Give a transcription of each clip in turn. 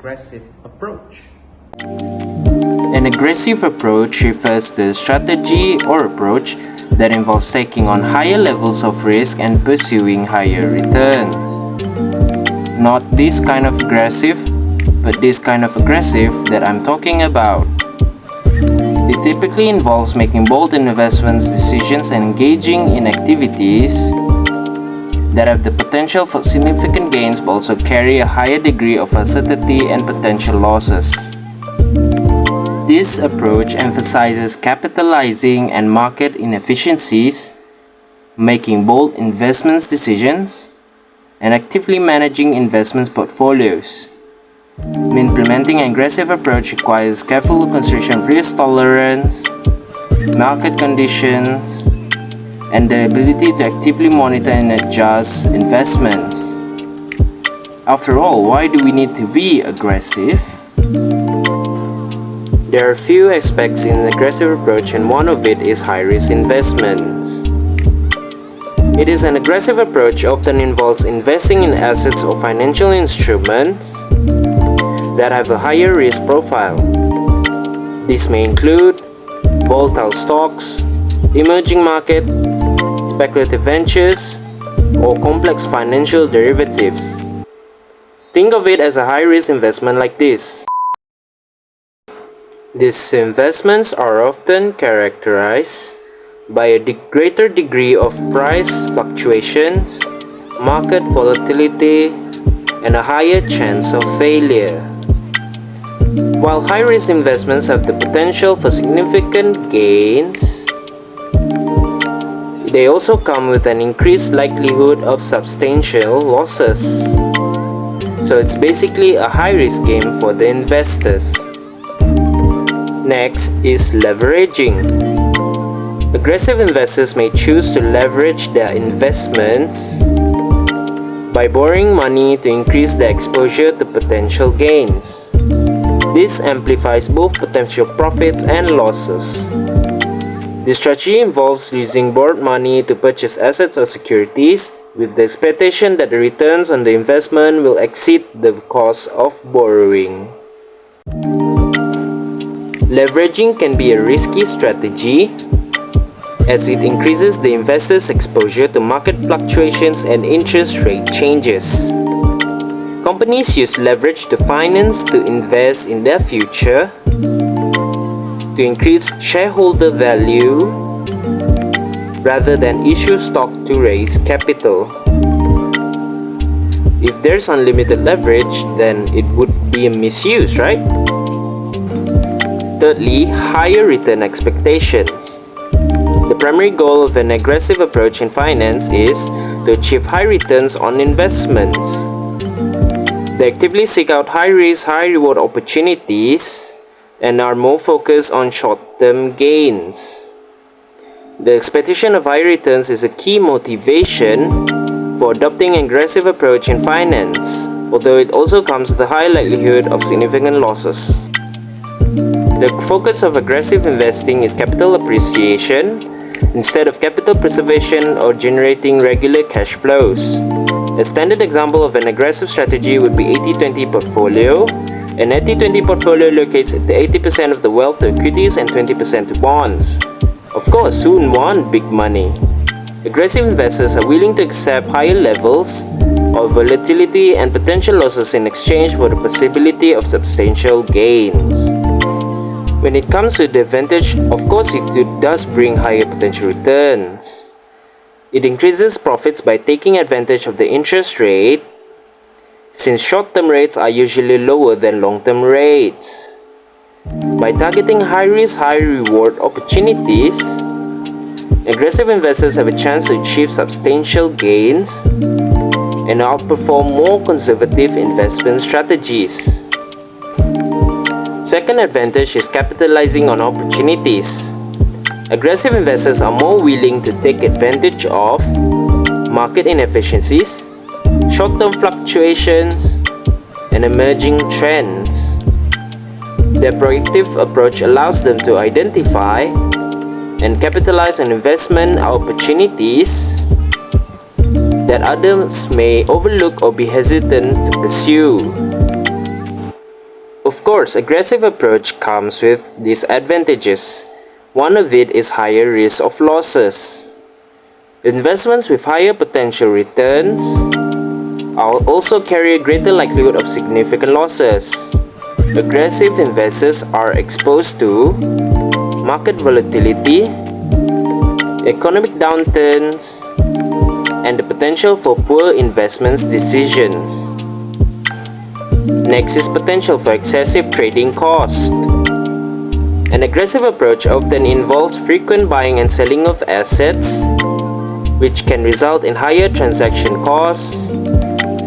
aggressive approach? An aggressive approach refers to a strategy or approach that involves taking on higher levels of risk and pursuing higher returns. Not this kind of aggressive, but this kind of aggressive that I'm talking about. It typically involves making bold investment decisions and engaging in activities that have the potential for significant gains but also carry a higher degree of uncertainty and potential losses. This approach emphasizes capitalizing and market inefficiencies, making bold investment decisions, and actively managing investment portfolios. Implementing an aggressive approach requires careful consideration of risk tolerance, market conditions, and the ability to actively monitor and adjust investments. After all, why do we need to be aggressive? There are few aspects in an aggressive approach, and one of it is high-risk investments. It is an aggressive approach often involves investing in assets or financial instruments that have a higher risk profile. This may include volatile stocks, emerging markets, speculative ventures, or complex financial derivatives. Think of it as a high-risk investment like this. These investments are often characterized by a greater degree of price fluctuations, market volatility, and a higher chance of failure. While high-risk investments have the potential for significant gains, they also come with an increased likelihood of substantial losses. So it's basically a high-risk game for the investors. Next is leveraging. Aggressive investors may choose to leverage their investments by borrowing money to increase their exposure to potential gains. This amplifies both potential profits and losses. This strategy involves using borrowed money to purchase assets or securities with the expectation that the returns on the investment will exceed the cost of borrowing. Leveraging can be a risky strategy as it increases the investor's exposure to market fluctuations and interest rate changes. Companies use leverage to finance to invest in their future, to increase shareholder value, rather than issue stock to raise capital. If there's unlimited leverage, then it would be a misuse, right? Thirdly, higher return expectations. The primary goal of an aggressive approach in finance is to achieve high returns on investments. They actively seek out high-risk, high-reward opportunities and are more focused on short-term gains. The expectation of high returns is a key motivation for adopting an aggressive approach in finance, although it also comes with a high likelihood of significant losses. The focus of aggressive investing is capital appreciation instead of capital preservation or generating regular cash flows. A standard example of an aggressive strategy would be 80-20 portfolio. An 80-20 portfolio allocates 80% of the wealth to equities and 20% to bonds. Of course, who wouldn't want big money? Aggressive investors are willing to accept higher levels of volatility and potential losses in exchange for the possibility of substantial gains. When it comes to the advantage, of course it does bring higher potential returns. It increases profits by taking advantage of the interest rate, since short-term rates are usually lower than long-term rates. By targeting high-risk, high-reward opportunities, aggressive investors have a chance to achieve substantial gains and outperform more conservative investment strategies. Second advantage is capitalizing on opportunities. Aggressive investors are more willing to take advantage of market inefficiencies, short-term fluctuations, and emerging trends. Their proactive approach allows them to identify and capitalize on investment opportunities that others may overlook or be hesitant to pursue. Of course, aggressive approach comes with disadvantages. One of it is higher risk of losses. Investments with higher potential returns also carry a greater likelihood of significant losses. Aggressive investors are exposed to market volatility, economic downturns, and the potential for poor investment decisions. Next is potential for excessive trading cost. An aggressive approach often involves frequent buying and selling of assets, which can result in higher transaction costs,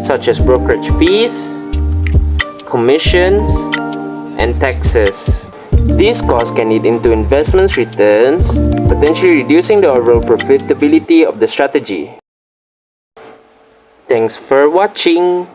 such as brokerage fees, commissions, and taxes. These costs can eat into investment returns, potentially reducing the overall profitability of the strategy. Thanks for watching.